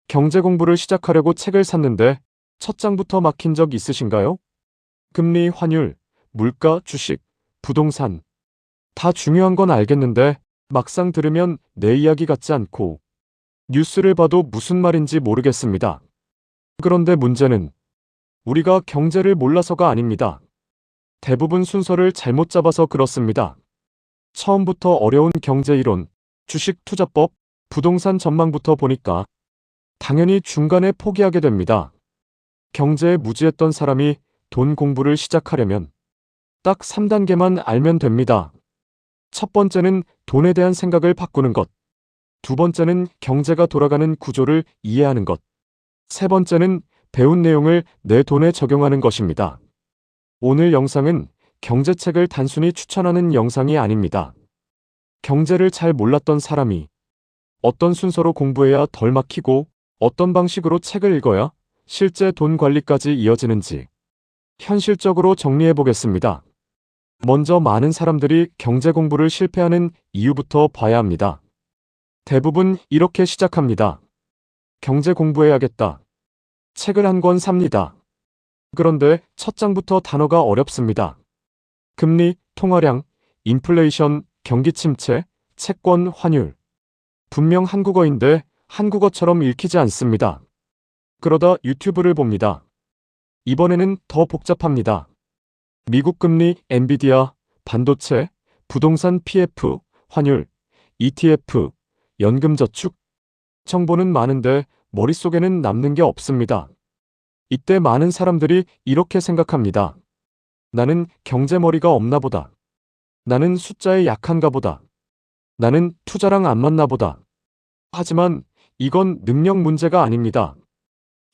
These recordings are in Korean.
경제 공부를 시작하려고 책을 샀는데 첫 장부터 막힌 적 있으신가요? 금리, 환율, 물가, 주식, 부동산. 다 중요한 건 알겠는데 막상 들으면 내 이야기 같지 않고 뉴스를 봐도 무슨 말인지 모르겠습니다. 그런데 문제는 우리가 경제를 몰라서가 아닙니다. 대부분 순서를 잘못 잡아서 그렇습니다. 처음부터 어려운 경제 이론, 주식 투자법, 부동산 전망부터 보니까 당연히 중간에 포기하게 됩니다. 경제에 무지했던 사람이 돈 공부를 시작하려면 딱 3단계만 알면 됩니다. 첫 번째는 돈에 대한 생각을 바꾸는 것. 두 번째는 경제가 돌아가는 구조를 이해하는 것. 세 번째는 배운 내용을 내 돈에 적용하는 것입니다. 오늘 영상은 경제책을 단순히 추천하는 영상이 아닙니다. 경제를 잘 몰랐던 사람이 어떤 순서로 공부해야 덜 막히고 어떤 방식으로 책을 읽어야 실제 돈 관리까지 이어지는지 현실적으로 정리해 보겠습니다. 먼저 많은 사람들이 경제 공부를 실패하는 이유부터 봐야 합니다. 대부분 이렇게 시작합니다. 경제 공부해야겠다. 책을 한 권 삽니다. 그런데 첫 장부터 단어가 어렵습니다. 금리, 통화량, 인플레이션, 경기 침체, 채권, 환율. 분명 한국어인데 한국어처럼 읽히지 않습니다. 그러다 유튜브를 봅니다. 이번에는 더 복잡합니다. 미국 금리, 엔비디아, 반도체, 부동산 PF, 환율, ETF, 연금저축. 정보는 많은데 머릿속에는 남는 게 없습니다. 이때 많은 사람들이 이렇게 생각합니다. 나는 경제머리가 없나 보다. 나는 숫자에 약한가 보다. 나는 투자랑 안 맞나 보다. 하지만 이건 능력 문제가 아닙니다.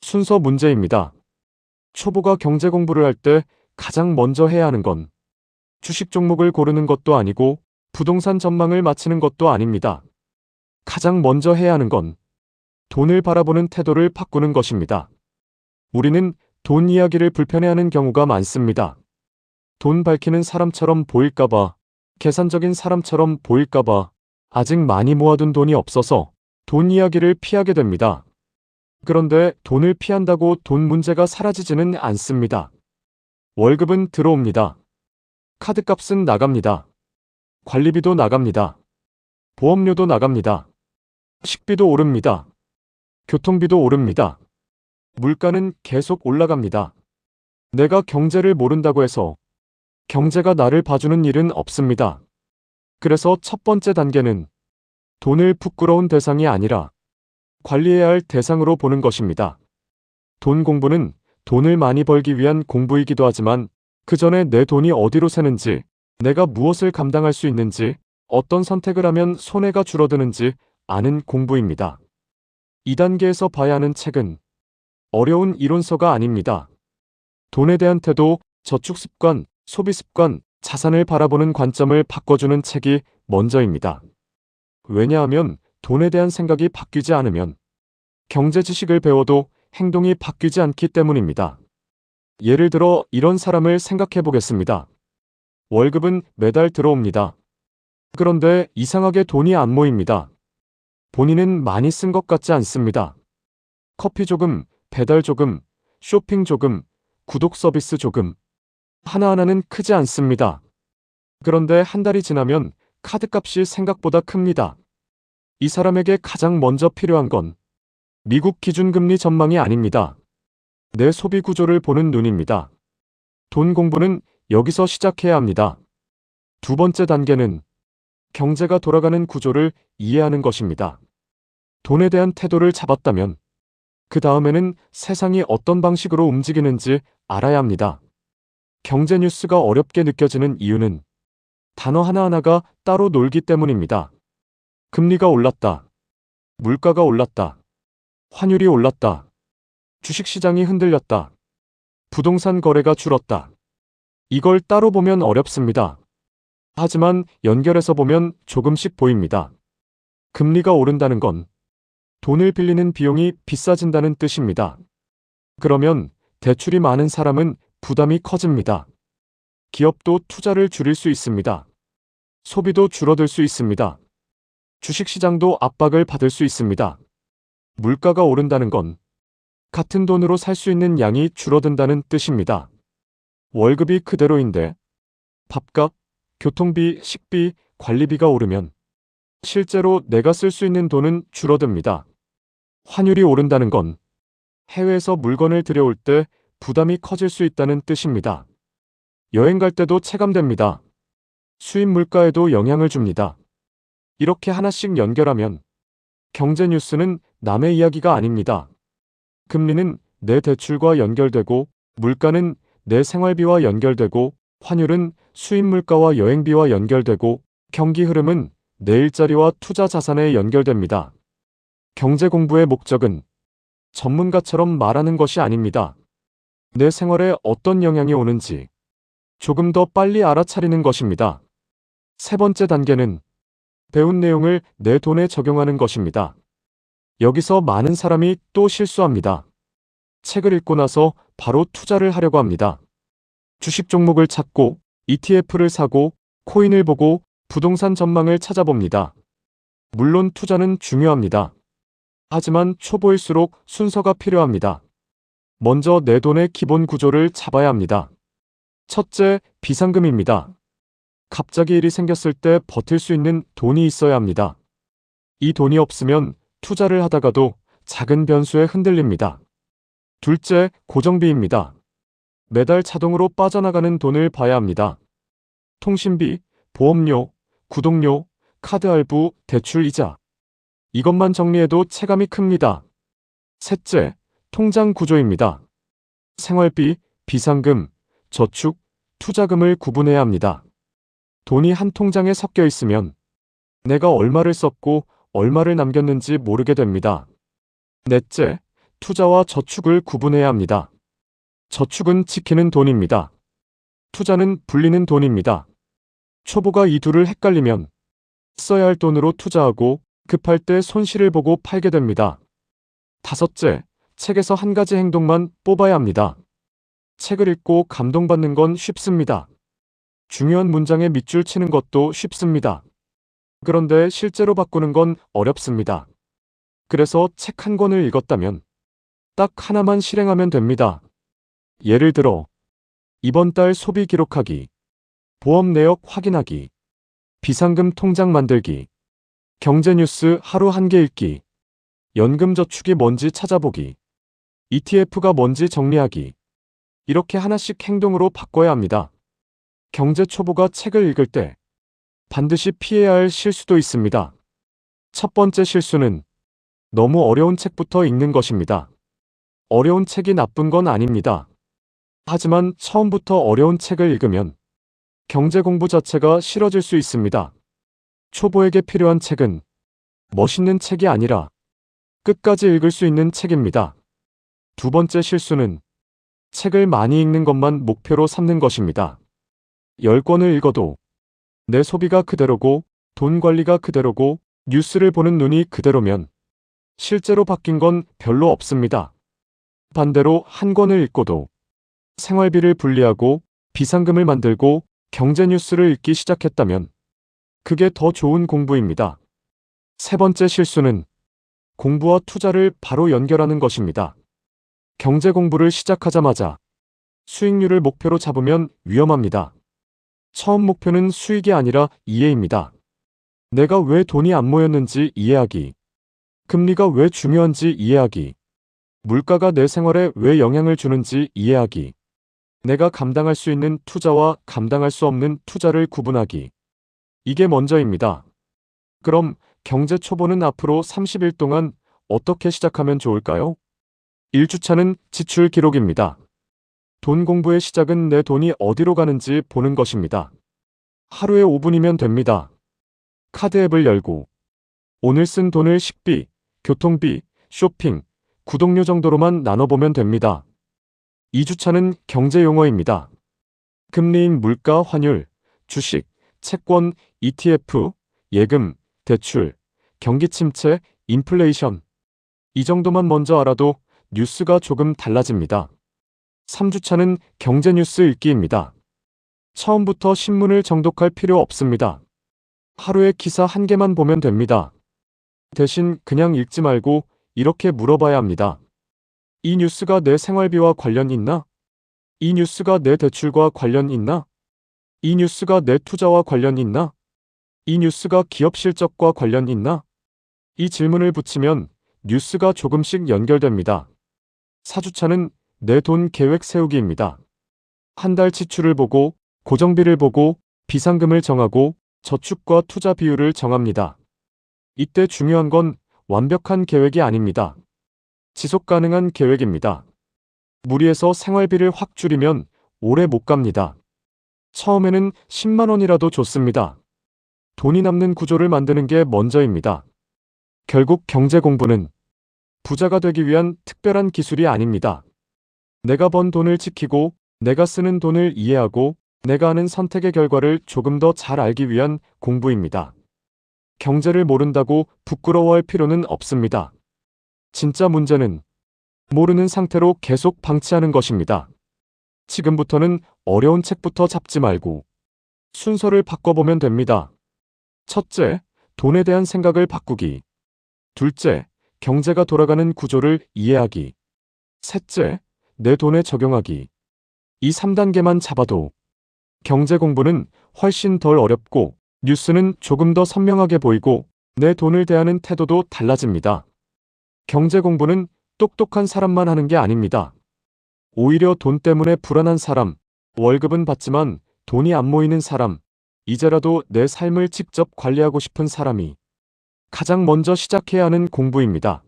순서 문제입니다. 초보가 경제 공부를 할 때 가장 먼저 해야 하는 건 주식 종목을 고르는 것도 아니고 부동산 전망을 맞히는 것도 아닙니다. 가장 먼저 해야 하는 건 돈을 바라보는 태도를 바꾸는 것입니다. 우리는 돈 이야기를 불편해하는 경우가 많습니다. 돈 밝히는 사람처럼 보일까봐, 계산적인 사람처럼 보일까봐, 아직 많이 모아둔 돈이 없어서 돈 이야기를 피하게 됩니다. 그런데 돈을 피한다고 돈 문제가 사라지지는 않습니다. 월급은 들어옵니다. 카드값은 나갑니다. 관리비도 나갑니다. 보험료도 나갑니다. 식비도 오릅니다. 교통비도 오릅니다. 물가는 계속 올라갑니다. 내가 경제를 모른다고 해서 경제가 나를 봐주는 일은 없습니다. 그래서 첫 번째 단계는 돈을 부끄러운 대상이 아니라 관리해야 할 대상으로 보는 것입니다. 돈 공부는 돈을 많이 벌기 위한 공부이기도 하지만 그 전에 내 돈이 어디로 새는지, 내가 무엇을 감당할 수 있는지, 어떤 선택을 하면 손해가 줄어드는지 아는 공부입니다. 2단계에서 봐야 하는 책은 어려운 이론서가 아닙니다. 돈에 대한 태도, 저축 습관, 소비 습관, 자산을 바라보는 관점을 바꿔주는 책이 먼저입니다. 왜냐하면 돈에 대한 생각이 바뀌지 않으면 경제 지식을 배워도 행동이 바뀌지 않기 때문입니다. 예를 들어 이런 사람을 생각해 보겠습니다. 월급은 매달 들어옵니다. 그런데 이상하게 돈이 안 모입니다. 본인은 많이 쓴 것 같지 않습니다. 커피 조금, 배달 조금, 쇼핑 조금, 구독 서비스 조금. 하나하나는 크지 않습니다. 그런데 한 달이 지나면 카드값이 생각보다 큽니다. 이 사람에게 가장 먼저 필요한 건 미국 기준금리 전망이 아닙니다. 내 소비 구조를 보는 눈입니다. 돈 공부는 여기서 시작해야 합니다. 두 번째 단계는 경제가 돌아가는 구조를 이해하는 것입니다. 돈에 대한 태도를 잡았다면 그 다음에는 세상이 어떤 방식으로 움직이는지 알아야 합니다. 경제 뉴스가 어렵게 느껴지는 이유는 단어 하나하나가 따로 놀기 때문입니다. 금리가 올랐다. 물가가 올랐다. 환율이 올랐다. 주식시장이 흔들렸다. 부동산 거래가 줄었다. 이걸 따로 보면 어렵습니다. 하지만 연결해서 보면 조금씩 보입니다. 금리가 오른다는 건 돈을 빌리는 비용이 비싸진다는 뜻입니다. 그러면 대출이 많은 사람은 부담이 커집니다. 기업도 투자를 줄일 수 있습니다. 소비도 줄어들 수 있습니다. 주식시장도 압박을 받을 수 있습니다. 물가가 오른다는 건 같은 돈으로 살 수 있는 양이 줄어든다는 뜻입니다. 월급이 그대로인데 밥값, 교통비, 식비, 관리비가 오르면 실제로 내가 쓸 수 있는 돈은 줄어듭니다. 환율이 오른다는 건 해외에서 물건을 들여올 때 부담이 커질 수 있다는 뜻입니다. 여행 갈 때도 체감됩니다. 수입 물가에도 영향을 줍니다. 이렇게 하나씩 연결하면 경제 뉴스는 남의 이야기가 아닙니다. 금리는 내 대출과 연결되고, 물가는 내 생활비와 연결되고, 환율은 수입 물가와 여행비와 연결되고, 경기 흐름은 내 일자리와 투자 자산에 연결됩니다. 경제 공부의 목적은 전문가처럼 말하는 것이 아닙니다. 내 생활에 어떤 영향이 오는지 조금 더 빨리 알아차리는 것입니다. 세 번째 단계는 배운 내용을 내 돈에 적용하는 것입니다. 여기서 많은 사람이 또 실수합니다. 책을 읽고 나서 바로 투자를 하려고 합니다. 주식 종목을 찾고 ETF를 사고 코인을 보고 부동산 전망을 찾아봅니다. 물론 투자는 중요합니다. 하지만 초보일수록 순서가 필요합니다. 먼저 내 돈의 기본 구조를 잡아야 합니다. 첫째, 비상금입니다. 갑자기 일이 생겼을 때 버틸 수 있는 돈이 있어야 합니다. 이 돈이 없으면 투자를 하다가도 작은 변수에 흔들립니다. 둘째, 고정비입니다. 매달 자동으로 빠져나가는 돈을 봐야 합니다. 통신비, 보험료, 구독료, 카드 할부, 대출 이자. 이것만 정리해도 체감이 큽니다. 셋째, 통장 구조입니다. 생활비, 비상금, 저축, 투자금을 구분해야 합니다. 돈이 한 통장에 섞여 있으면 내가 얼마를 썼고 얼마를 남겼는지 모르게 됩니다. 넷째, 투자와 저축을 구분해야 합니다. 저축은 지키는 돈입니다. 투자는 불리는 돈입니다. 초보가 이 둘을 헷갈리면 써야 할 돈으로 투자하고 급할 때 손실을 보고 팔게 됩니다. 다섯째, 책에서 한 가지 행동만 뽑아야 합니다. 책을 읽고 감동받는 건 쉽습니다. 중요한 문장에 밑줄 치는 것도 쉽습니다. 그런데 실제로 바꾸는 건 어렵습니다. 그래서 책 한 권을 읽었다면 딱 하나만 실행하면 됩니다. 예를 들어, 이번 달 소비 기록하기, 보험 내역 확인하기, 비상금 통장 만들기, 경제 뉴스 하루 한 개 읽기, 연금 저축이 뭔지 찾아보기, ETF가 뭔지 정리하기. 이렇게 하나씩 행동으로 바꿔야 합니다. 경제 초보가 책을 읽을 때 반드시 피해야 할 실수도 있습니다. 첫 번째 실수는 너무 어려운 책부터 읽는 것입니다. 어려운 책이 나쁜 건 아닙니다. 하지만 처음부터 어려운 책을 읽으면 경제 공부 자체가 싫어질 수 있습니다. 초보에게 필요한 책은 멋있는 책이 아니라 끝까지 읽을 수 있는 책입니다. 두 번째 실수는 책을 많이 읽는 것만 목표로 삼는 것입니다. 10권을 읽어도 내 소비가 그대로고 돈 관리가 그대로고 뉴스를 보는 눈이 그대로면 실제로 바뀐 건 별로 없습니다. 반대로 한 권을 읽고도 생활비를 분리하고 비상금을 만들고 경제 뉴스를 읽기 시작했다면 그게 더 좋은 공부입니다. 세 번째 실수는 공부와 투자를 바로 연결하는 것입니다. 경제 공부를 시작하자마자 수익률을 목표로 잡으면 위험합니다. 처음 목표는 수익이 아니라 이해입니다. 내가 왜 돈이 안 모였는지 이해하기, 금리가 왜 중요한지 이해하기, 물가가 내 생활에 왜 영향을 주는지 이해하기, 내가 감당할 수 있는 투자와 감당할 수 없는 투자를 구분하기. 이게 먼저입니다. 그럼 경제 초보는 앞으로 30일 동안 어떻게 시작하면 좋을까요? 1주차는 지출 기록입니다. 돈 공부의 시작은 내 돈이 어디로 가는지 보는 것입니다. 하루에 5분이면 됩니다. 카드 앱을 열고 오늘 쓴 돈을 식비, 교통비, 쇼핑, 구독료 정도로만 나눠보면 됩니다. 2주차는 경제 용어입니다. 금리인 물가, 환율, 주식, 채권, ETF, 예금, 대출, 경기 침체, 인플레이션. 이 정도만 먼저 알아도 뉴스가 조금 달라집니다. 3주차는 경제 뉴스 읽기입니다. 처음부터 신문을 정독할 필요 없습니다. 하루에 기사 한 개만 보면 됩니다. 대신 그냥 읽지 말고 이렇게 물어봐야 합니다. 이 뉴스가 내 생활비와 관련 있나? 이 뉴스가 내 대출과 관련 있나? 이 뉴스가 내 투자와 관련 있나? 이 뉴스가 기업 실적과 관련 있나? 이 질문을 붙이면 뉴스가 조금씩 연결됩니다. 4주차는 내 돈 계획 세우기입니다. 한 달 지출을 보고, 고정비를 보고, 비상금을 정하고, 저축과 투자 비율을 정합니다. 이때 중요한 건 완벽한 계획이 아닙니다. 지속 가능한 계획입니다. 무리해서 생활비를 확 줄이면 오래 못 갑니다. 처음에는 10만 원이라도 좋습니다. 돈이 남는 구조를 만드는 게 먼저입니다. 결국 경제 공부는 부자가 되기 위한 특별한 기술이 아닙니다. 내가 번 돈을 지키고, 내가 쓰는 돈을 이해하고, 내가 하는 선택의 결과를 조금 더 잘 알기 위한 공부입니다. 경제를 모른다고 부끄러워할 필요는 없습니다. 진짜 문제는 모르는 상태로 계속 방치하는 것입니다. 지금부터는 어려운 책부터 잡지 말고 순서를 바꿔보면 됩니다. 첫째, 돈에 대한 생각을 바꾸기. 둘째, 경제가 돌아가는 구조를 이해하기. 셋째, 내 돈에 적용하기. 이 3단계만 잡아도 경제 공부는 훨씬 덜 어렵고 뉴스는 조금 더 선명하게 보이고 내 돈을 대하는 태도도 달라집니다. 경제 공부는 똑똑한 사람만 하는 게 아닙니다. 오히려 돈 때문에 불안한 사람, 월급은 받지만 돈이 안 모이는 사람, 이제라도 내 삶을 직접 관리하고 싶은 사람이 가장 먼저 시작해야 하는 공부입니다.